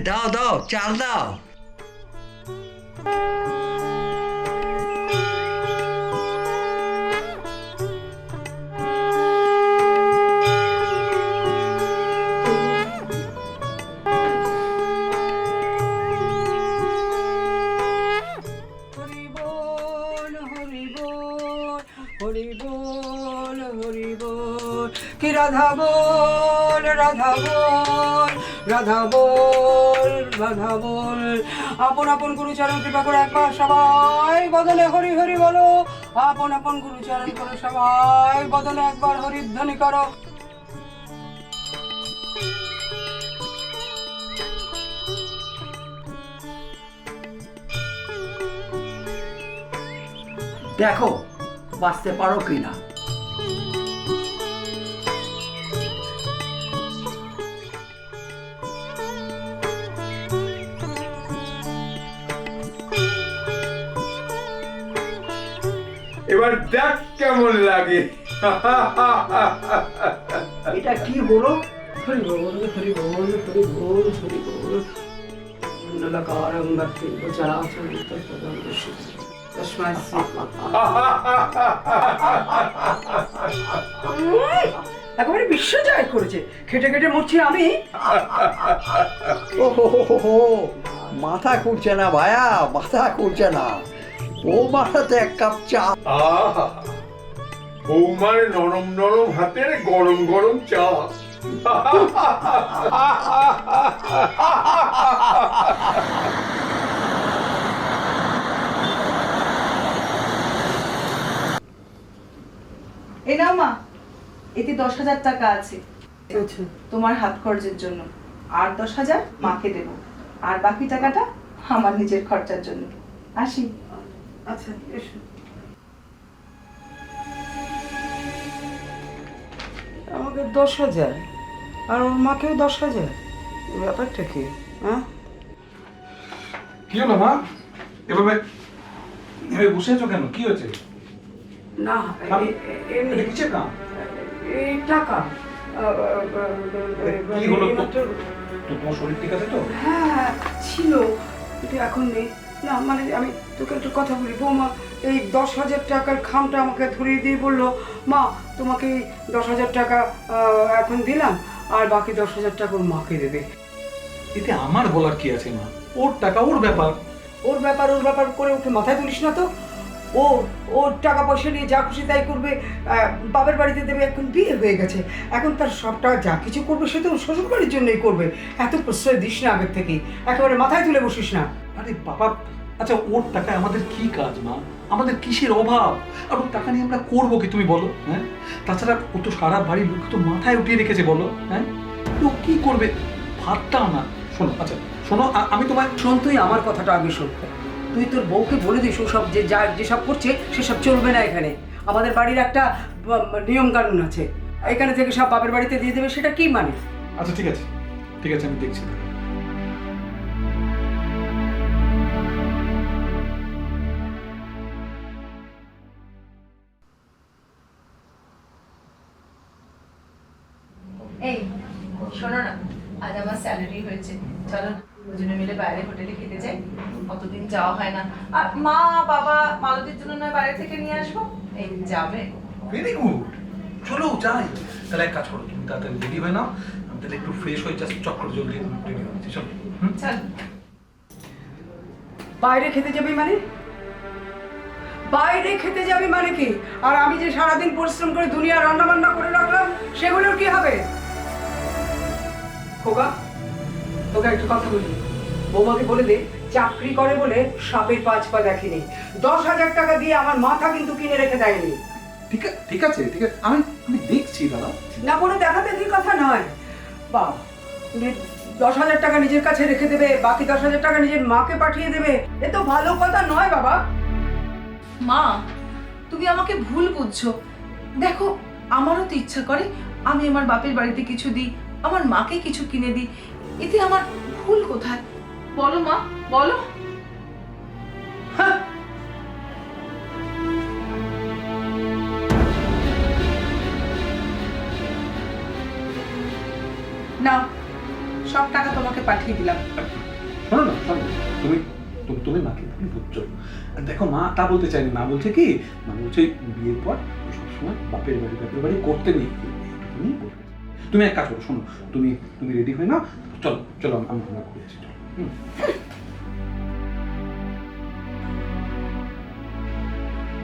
দাও দাও, চাল দাও। কি রাধা বল রাধা বল রাধা বল রাধা বল। আপন আপন গুরুচরণ কৃপা করে একবার সবাই বদলে হরি হরি বলো। আপন আপন গুরুচরণ করে সবাই বদলে একবার হরিধ্বনি করো। দেখো বাঁচতে পারো কিনা। এবার দেখ কেমন লাগে। এটা কি হলো? হরি বল হরি বল হরি বল হরি বল। মণ্ডলকারং ভক্তি গোচরাচরং তৎপদং দর্শিতং তস্मै শ্রী। একেবারে বিশ্ব জয় করেছে। খেটে খেটে মরছি আমি। ও হো, মাথা খুলছে না ভায়া, মাথা খুলছে না। ও মাথাতে এক কাপ চা। আহা, বৌমার নরম নরম হাতের গরম গরম চা। এই নাও মা, এতে 10,000 টাকা আছে আচ্ছা তোমার হাত খরচের জন্য, আর 10,000 মাকে দেব, আর বাকি টাকাটা আমার নিজের খরচার জন্য। আসি। আচ্ছা এসো। আমাকে 10,000 আর ওর মাকেও 10,000, ব্যাপারটা কি? হ্যাঁ কি হলো মা? এভাবে এভাবে বসে আছো কেন? কি হয়েছে? না এটা কিসের কাম? এই টাকা কি হলো তো? তোমার শরীর ঠিক আছে তো? হ্যাঁ ছিল, কিন্তু এখন নেই। না মানে আমি তোকে একটু কথা বলি। বৌমা এই 10,000 টাকার খামটা আমাকে ধরিয়ে দিয়ে বললো, মা তোমাকে এই 10,000 টাকা এখন দিলাম, আর বাকি 10,000 টাকা ওর মাকে দেবে। এতে আমার বলার কি আছে মা? ওর টাকা ওর ব্যাপার। ওর ব্যাপার করে ওকে মাথায় তুলিস না তো। ওর টাকা পয়সা নিয়ে যা খুশি তাই করবে, বাবার বাড়িতে দেবে। এখন বিয়ে হয়ে গেছে, এখন তার সবটা যা কিছু করবে সে তো শ্বশুর বাড়ির জন্যই করবে। এত প্রশ্রয় দিস না আগের থেকেই, একেবারে মাথায় তুলে বসিস না। আরে বাবা, আচ্ছা ওর টাকায় আমাদের কি কাজ মা? আমাদের কিসের অভাব? আর ওর টাকা নিয়ে আমরা করবো কি তুমি বলো? হ্যাঁ, তাছাড়া ও তো সারা বাড়ির লোক তো মাথায় উঠিয়ে রেখেছে বলো। হ্যাঁ, ও কি করবে? ভাতটা না। শোনো, আচ্ছা শোনো, আমি তোমায় শোন, তুই আমার কথাটা আগে শোন। তুই তোর বউকে বলে দিস ওসব যেসব করছে সেসব চলবে না এখানে। আমাদের বাড়ির একটা নিয়ম কানুন আছে, এখানে থেকে সব বাপের বাড়িতে দিয়ে দেবে, সেটা কি মানে? আচ্ছা ঠিক আছে, ঠিক আছে, আমি দেখছি। এই শোনো না, আজ আমার স্যালারি হয়েছে, চলো না দুজনে মিলে বাইরে হোটেলে খেতে যাই। কতদিন যাওয়া হয় না। আর মা বাবা মালতীর জন্য নয় বাইরে থেকে নিয়ে আসবো। এই যাবে? ভেরি গুড, চলো যাই। তাহলে এক কাজ করো, তুমি তাড়াতাড়ি রেডি হয়ে নাও, আমি তাহলে একটু ফ্রেশ হয়ে জাস্ট চক্কর জলদি রেডি হচ্ছি। চলো। চল। বাইরে খেতে যাবি মানে? বাইরে খেতে যাবি মানে কি? আর আমি যে সারাদিন পরিশ্রম করে দুনিয়া রান্না বান্না করে রাখলাম, সেগুলোর কি হবে? খোকা, তোকে একটা কথা বলি, বৌমাকে বলে দে চাকরি করে বলে সাপের 5 পা দেখেনি। 10,000 টাকা দিয়ে আমার মাথা কিন্তু কিনে রেখে দেয়নি। ঠিক আছে, ঠিক আছে, ঠিক আছে, আমি দেখছি দাদা। না, কোনো দেখা দেখির কথা নয়। বাহ, 10,000 টাকা নিজের কাছে রেখে দেবে, বাকি 10,000 টাকা নিজের মাকে পাঠিয়ে দেবে, এ তো ভালো কথা নয় বাবা। মা, তুমি আমাকে ভুল বুঝছো। দেখো, আমারও তো ইচ্ছা করে আমি আমার বাপের বাড়িতে কিছু দিই, আমার মাকে কিছু কিনে দিই। এতে আমার ভুল কোথায় বলো মা, বলো। হ্যাঁ, না, সব টাকা তোমাকে পাঠিয়ে দিলাম। শোনো না, শোনো, তুমি তুমি মাকে ভুল বুঝছো। আর দেখো মা তা বলতে চাইনি, মা বলছে কি, মা বলছে বিয়ের পর সবসময় বাপের বাড়ি করতে নেই। তুমি এক কাজ করো, শোনো, তুমি রেডি হয়ে না, চলো চলো আমি ঘোরা করছি।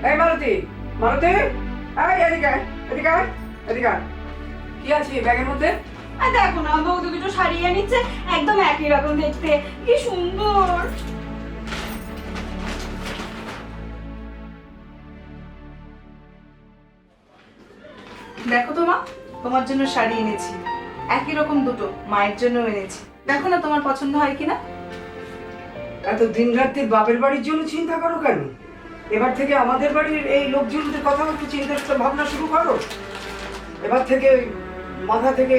এই মালতী, মালতী, এই এদিকে এদিকে এদিকে, কি আছে ব্যাগের মধ্যে? আর দেখো না, বৌদি দুটো শাড়ি এনেছে, একদম একই রকম দেখতে, কি সুন্দর। দেখো তো মা, তোমার জন্য শাড়ি এনেছি, একই রকম দুটো, মায়ের জন্য এনেছি। দেখো না তোমার পছন্দ হয় কিনা। এত দিন রাত্রি বাপের বাড়ির জন্য চিন্তা করো কেন? এবার থেকে আমাদের বাড়ির এই লোকজনদের কথা একটু চিন্তা ভাবনা শুরু করো। এবার থেকে মাথা থেকে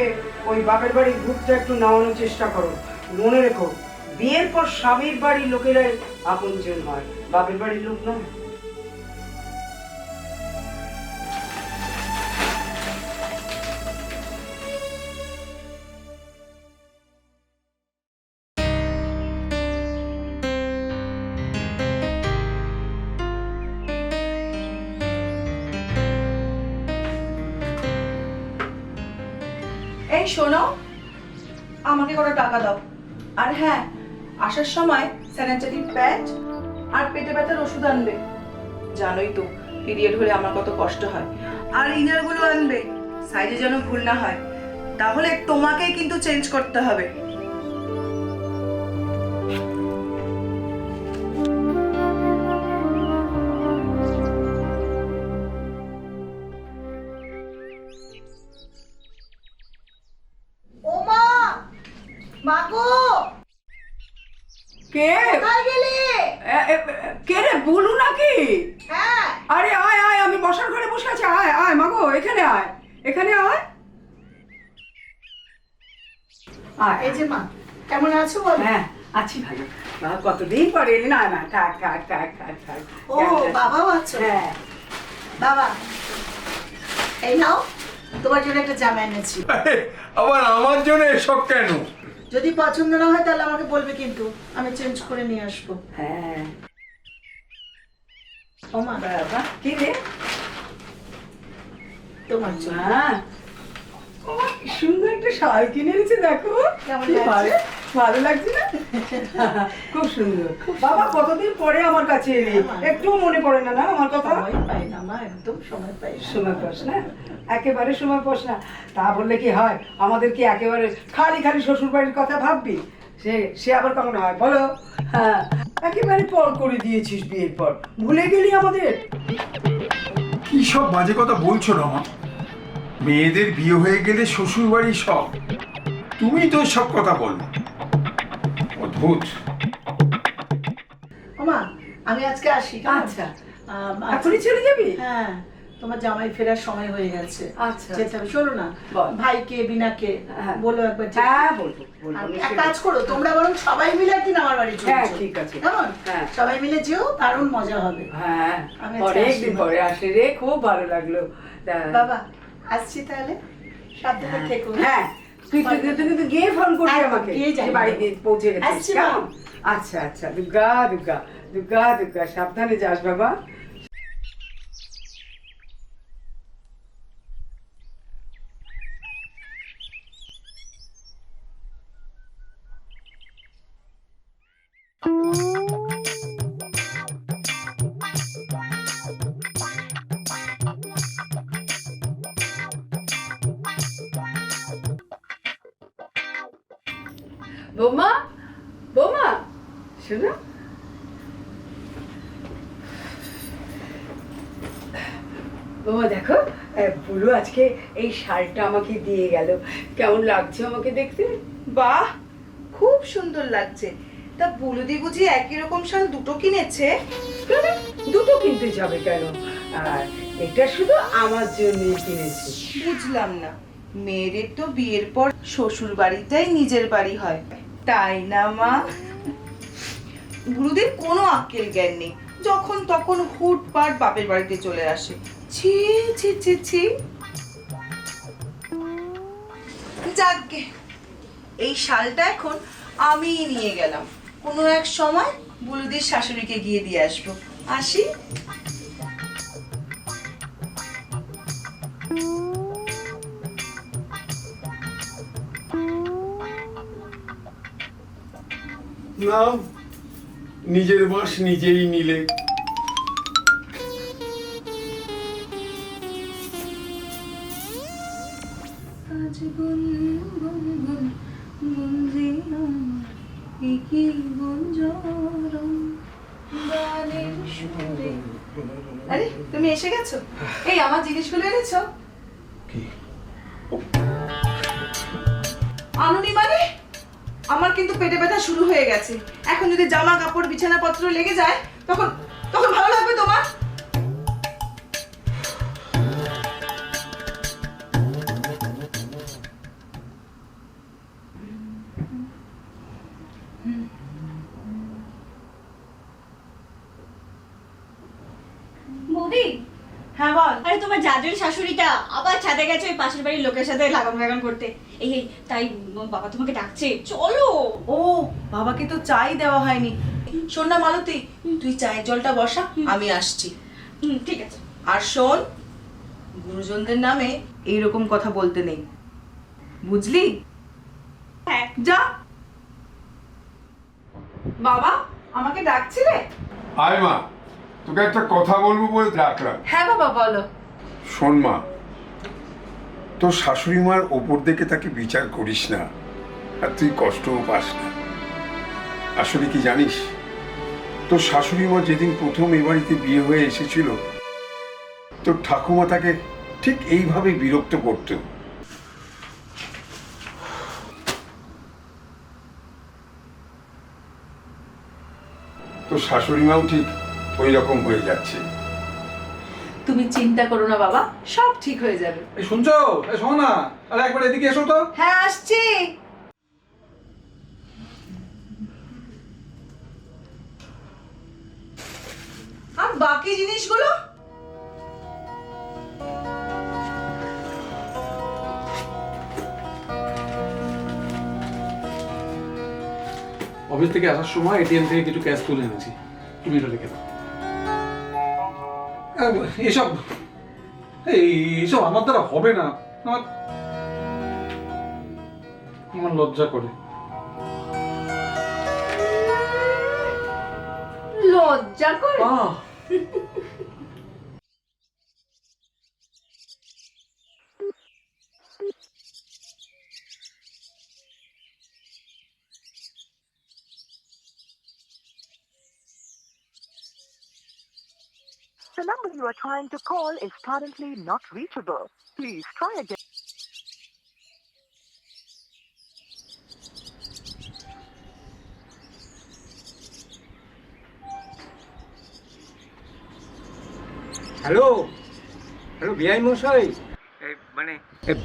ওই বাপের বাড়ির ভূতটা একটু নামানোর চেষ্টা করো। মনে রেখো, বিয়ের পর স্বামীর বাড়ির লোকেরাই আপনজন হয়, বাপের বাড়ির লোক নয়। এই শোনো, আমাকে কটা টাকা দাও। আর হ্যাঁ, আসার সময় স্যানিটারি প্যাড আর পেটে ব্যথার ওষুধ আনবে। জানোই তো পিরিয়ড হলে আমার কত কষ্ট হয়। আর ইনারগুলো আনবে, সাইজে যেন ভুল না হয়, তাহলে তোমাকেই কিন্তু চেঞ্জ করতে হবে। কে কে রে, বলু নাকি? আরে আয় আয়, আমি বসার ঘরে বসে আছি, আয় আয় মাগো, এখানে আয়, এখানে আয়। এই যে মা, কেমন আছো বল? হ্যাঁ আছি ভালো। কতদিন পরে এলি। না না, থাক থাক থাক থাক থাক। ও বাবাও আছো? হ্যাঁ। বাবা, এই নাও, তোমার জন্য একটা জামা এনেছি। আবার আমার জন্য এসব কেন? যদি পছন্দ না হয় তাহলে আমাকে বলবে, কিন্তু আমি চেঞ্জ করে নিয়ে আসবো। হ্যাঁ। ও মা, বাবা, কি রে? তোমার জন্য। হ্যাঁ, কি সুন্দর একটা শাল কিনে এনেছে, দেখো কেমন কি লাগছে? ভালো লাগছে না? খুব সুন্দর। বাবা, কতদিন পরে আমার কাছে এলি, একটুও মনে পড়ে না না আমার কথা? সময় পাই না মা, একদম সময় পাই না। সময় পাস না, একেবারে সময় পাস না। তা বললে কি হয়? আমাদের কি একেবারে খালি খালি শ্বশুর বাড়ির কথা ভাববি? সে আবার কখনো হয় বলো? হ্যাঁ, একেবারে পর করে দিয়েছিস বিয়ের পর, ভুলে গেলি আমাদের। কি সব বাজে কথা বলছো রমা? মেয়েদের বিয়ে হয়ে গেলে শ্বশুর বাড়ি সব, তুমি তো সব কথা বলো। অদ্ভুত। ও মা, আমি আজকে আসি। আচ্ছা, এখনই চলে যাবি? হ্যাঁ, তোমার জামাই ফেরার সময় হয়ে গেছে, আচ্ছা, যেতে হবে। শোনো না, বল। ভাইকে বিনাকে হ্যাঁ। বলো একবার। হ্যাঁ, বলবো আর বলবো। এক কাজ করো, তোমরা বরং সবাই মিলে একদিন আমার বাড়ি চলে হ্যাঁ, এসো। ঠিক আছে। কেমন? হ্যাঁ। সবাই মিলে যেও, দারুণ মজা হবে। হ্যাঁ, আমি আজকে অনেকদিন আসি। পরে আসলে রে, খুব ভালো লাগলো। বাবা, আসছি তাহলে, সাবধানে থেকো। হ্যাঁ, তুই কিন্তু গিয়ে ফোন করবি একদম, আমাকে, গিয়ে যাবো। যে বাড়িতে পৌঁছে গেছিস। আসছি মা। কেমন? আচ্ছা আচ্ছা, দুর্গা দুর্গা দুর্গা দুর্গা, সাবধানে যাস বাবা। বৌমা, বৌমা, শোনো। বৌমা দেখো, বুলু আজকে এই শাড়িটা আমাকে দিয়ে গেল, কেমন লাগছে আমাকে দেখতে? বাহ, খুব সুন্দর লাগছে। তা বুলুদি বুঝি একই রকম শাল দুটো কিনেছে? কেন? দুটো কিনতে যাবে কেন? আর এটা শুধু আমার জন্যই কিনেছি। বুঝলাম না, মেয়েদের তো বিয়ের পর শ্বশুর বাড়িটাই নিজের বাড়ি হয়, তাই না মা? বুলুদের কোনো আক্কেল জ্ঞান নেই, যখন তখন হুটপাট বাপের বাড়িতে চলে আসে। ছি ছি ছি ছি। যাকগে, এই শালটা এখন আমিই নিয়ে গেলাম, কোনো এক সময় বুলুদির শাশুড়িকে গিয়ে দিয়ে আসবো। আসি। না, নিজের বাঁশ নিজেই নিলে। আজ গুন গুন গুন গুঞ্জি আমার কি গুঞ্জরম গানের সুরে। আরে তুমি এসে গেছো? এই আমার জিনিসগুলো এনেছো? আনুনি মানে? আমার কিন্তু পেটে ব্যথা শুরু হয়ে গেছে। এখন যদি জামা কাপড় বিছানাপত্র লেগে যায় তখন তখন ভালো লাগবে তোমার? বৌদি, হ্যাঁ বল। আরে তোমার জাজুর শাশুড়িটা আবার ছাদে গেছে ওই পাশের বাড়ির লোকের সাথে লাগান ভাগান করতে। এই তাই বাবা তোমাকে ডাকছে, চলো। ও, বাবাকে তো চাই দেওয়া হয়নি। শোন না মালতী, তুই চায়ের জলটা বসা, আমি আসছি। ঠিক আছে। আর শোন, গুরুজনদের নামে এইরকম কথা বলতে নেই, বুঝলি? হ্যাঁ। যা। বাবা, আমাকে ডাকছিলে? আয় মা, তোকে একটা কথা বলবো বলে ডাকলাম। হ্যাঁ বাবা, বলো। শোন মা, তোর শাশুড়ি মার ওপর দেখে তাকে বিচার করিস না, আর তুই কষ্টও পাস না। আসলে কি জানিস, তোর শাশুড়ি মা যেদিন প্রথম এ বাড়িতে বিয়ে হয়ে এসেছিল, তোর ঠাকুমা তাকে ঠিক এইভাবে বিরক্ত করত। তোর শাশুড়ি মাও ঠিক ওই রকম হয়ে যাচ্ছে। তুমি চিন্তা করো না বাবা, সব ঠিক হয়ে যাবে। এই শুনছো? এই শোনো না, আরে একবার এদিকে এসো তো। হ্যাঁ, আসছি। আর বাকি জিনিসগুলো? অফিস থেকে আসার সময় এটিএম থেকে কিছু ক্যাশ তুলে এনেছি, তুমি এটা রেখে দাও। এসব এইসব আমার দ্বারা হবে না, আমার আমার লজ্জা করে। লজ্জা করে? The number you are trying to call is currently not reachable. Please try again. Hello hello বিআই মশাই, মানে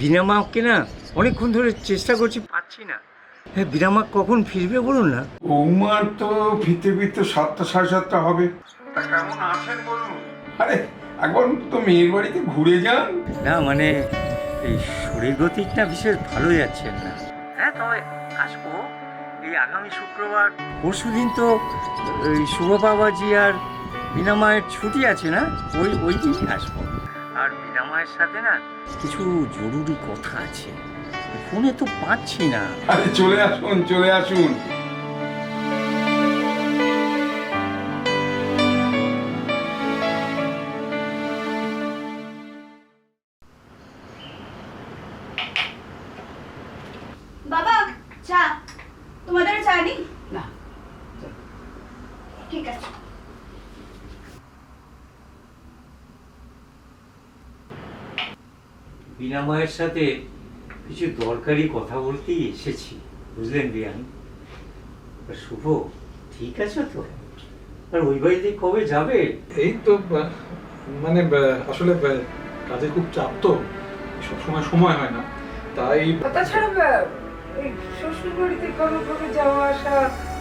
বিনামাকে না অনেকক্ষণ ধরে চেষ্টা করছি, পাচ্ছি না। হ্যাঁ, বিনামা কখন ফিরবে বলুন না। বৌমার তো ফিরতে ফিরতে 7টা 7:30 হবে। তা কেমন আছেন বলুন? আরে একবার তো মেয়ের বাড়িতে ঘুরে যান। না মানে এই শরীর গতিকটা বিশেষ ভালো যাচ্ছেন না। হ্যাঁ, তবে আসবো এই আগামী শুক্রবার। পরশুদিন তো ওই শুভ বাবাজি আর বিনামায়ের ছুটি আছে না, ওই দিনই আসবো। আর বিনামায়ের সাথে না কিছু জরুরি কথা আছে, ফোনে তো পাচ্ছি না। আরে চলে আসুন, চলে আসুন। বাবা, চা। তোমাদের চা নেই? না। ঠিক আছে। বিনাময়ের সাথে কিছু দরকারি কথা বলতেই এসেছি, বুঝলেন বিয়ান? শুভ ঠিক আছে তো? আর ওই বাড়িতে কবে যাবে? এই তো মানে আসলে কাজে খুব চাপ তো, সবসময় সময় হয় না, তাই। তাছাড়া এই শ্বশুর বাড়িতে কোনোভাবে যাওয়া আসা,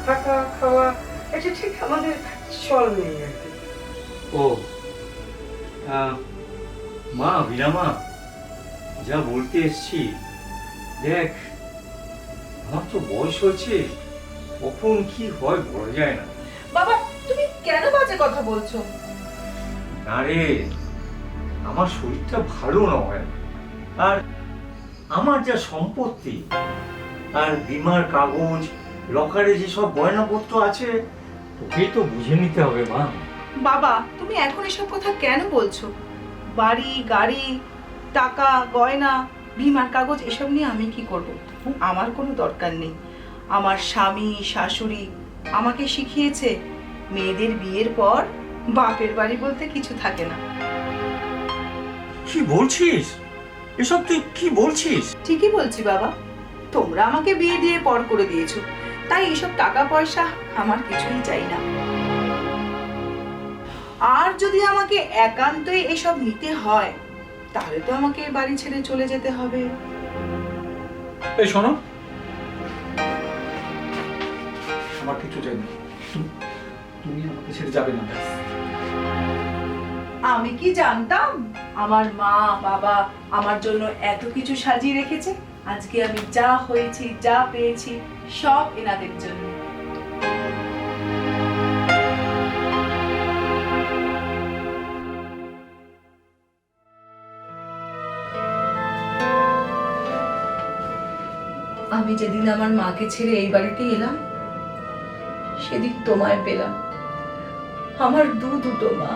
থাকা খাওয়া, এটা ঠিক আমাদের চল নেই আর কি। ও মা, বিনামা যা বলতে এসছি, দেখ আমার তো বয়স হয়েছে, কখন কি হয় বলা যায় না। বাবা, তুমি কেন বাজে কথা বলছো? না রে, আমার শরীরটা ভালো নয়, আর আমার যা সম্পত্তি আর বীমার কাগজ, লকারে যেসব গয়নাপত্র আছে, তোকেই তো বুঝে নিতে হবে মা। বাবা, তুমি এখন এসব কথা কেন বলছো? বাড়ি, গাড়ি, টাকা, গয়না, বীমার কাগজ এসব নিয়ে আমি কি করব? আমার কোনো দরকার নেই। আমার স্বামী শাশুড়ি আমাকে শিখিয়েছে মেয়েদের বিয়ের পর বাপের বাড়ি বলতে কিছু থাকে না। কি বলছিস? এসব তুই কি বলছিস? ঠিকই বলছি বাবা, তোমরা আমাকে বিয়ে দিয়ে পর করে দিয়েছো, তাই এসব টাকা পয়সা আমার কিছুই চাই না। আর যদি আমাকে একান্তই এসব নিতে হয়, তাহলে তো আমাকে বাড়ি ছেড়ে চলে যেতে হবে। এই শোনো, আমার কিছু চাই না, তুমি আমাকে ছেড়ে যাবে না। আমি কি জানতাম আমার মা বাবা আমার জন্য এত কিছু সাজিয়ে রেখেছে? আজকে আমি যা হয়েছি, যা পেয়েছি, সব এনাদের জন্য। আমি যেদিন আমার মাকে ছেড়ে এই বাড়িতে এলাম, সেদিন তোমায় পেলাম। আমার দুটো মা,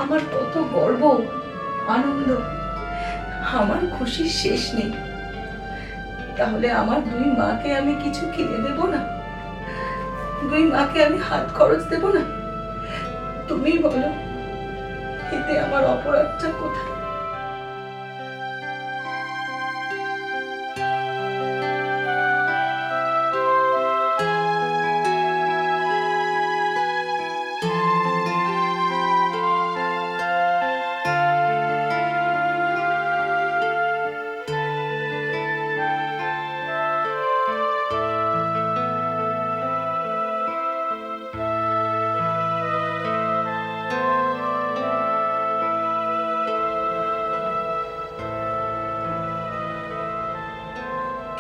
আমার কত গর্ব, আনন্দ, আমার খুশির শেষ নেই। তাহলে আমার দুই মাকে আমি কিছু কিনে দেব না? দুই মাকে আমি হাত খরচ দেব না? তুমি বলো, এতে আমার অপরাধটা কোথায়?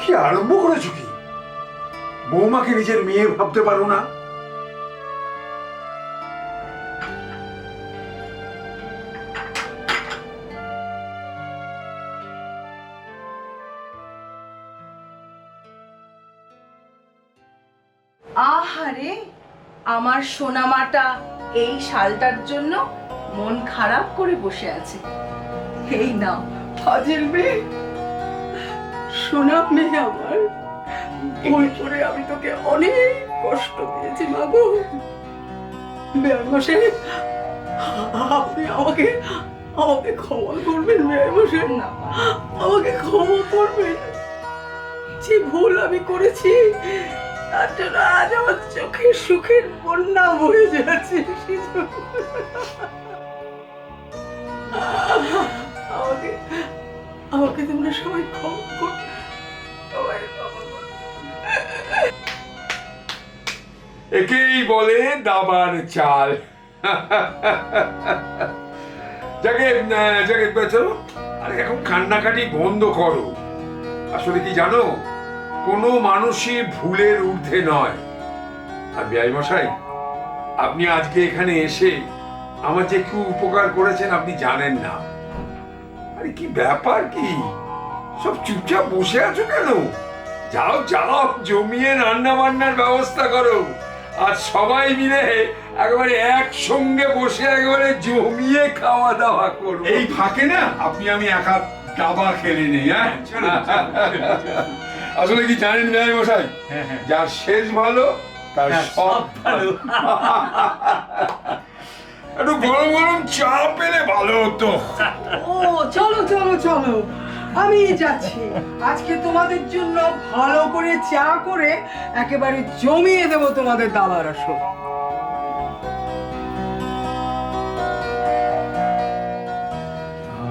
কি আরম্ভ করেছো কি? বৌমাকে নিজের মেয়ে ভাবতে পারো না? আহারে, আমার সোনামাটা এই শালটার জন্য মন খারাপ করে বসে আছে। এই নাও ফাজিল মেয়ে, সোনা মেয়ে আমার, ভুল করে আমি তোকে অনেক কষ্ট দিয়েছি বাবু। বেয়ামশাই, আপনি আমাকে ক্ষমা করবেন বেয়ামশাই, না আমাকে ক্ষমা করবেন। যে ভুল আমি করেছি তার জন্য আজ আমার চোখে সুখের বন্যা বয়ে যাচ্ছে। আমাকে তোমরা সবাই ক্ষমা করো, সবাই ক্ষমা করো। একেই বলে দাবার চাল। যাকে চলো, আরে এখন কান্নাকাটি বন্ধ করো। আসলে কি জানো, কোনো মানুষই ভুলের ঊর্ধ্বে নয়। আর বিআই মশাই, আপনি আজকে এখানে এসে আমার যে কি উপকার করেছেন আপনি জানেন না। আরে কি ব্যাপার, কি সব চুপচাপ বসে আছো কেন? যাও যাও, জমিয়ে রান্না বান্নার ব্যবস্থা করো, আর সবাই মিলে একেবারে একসঙ্গে বসে একেবারে জমিয়ে খাওয়া দাওয়া করো। এই ফাঁকে না আপনি আমি একা দাবা খেলে নেই। হ্যাঁ, আসলে কি জানেন বিআই মশাই, যার শেষ ভালো তার সব ভালো। একটু গরম গরম চা পেলে ভালো হতো। ও চলো চলো চলো, আমি যাচ্ছি। আজকে তোমাদের জন্য ভালো করে চা করে একেবারে জমিয়ে দেবো তোমাদের দাবার আসর।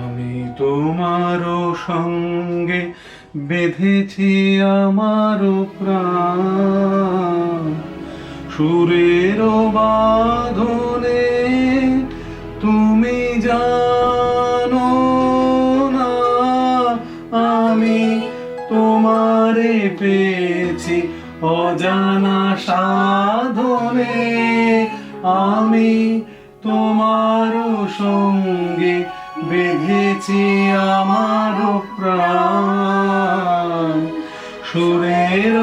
আমি তোমারও সঙ্গে বেঁধেছি আমারও প্রাণ, সুরের বাঁধনে তুমি জানো না আমি তোমারে পেয়েছি অজানা সাধনে, আমি তোমারও সঙ্গে বেঁধেছি আমারও প্রাণ। সুরের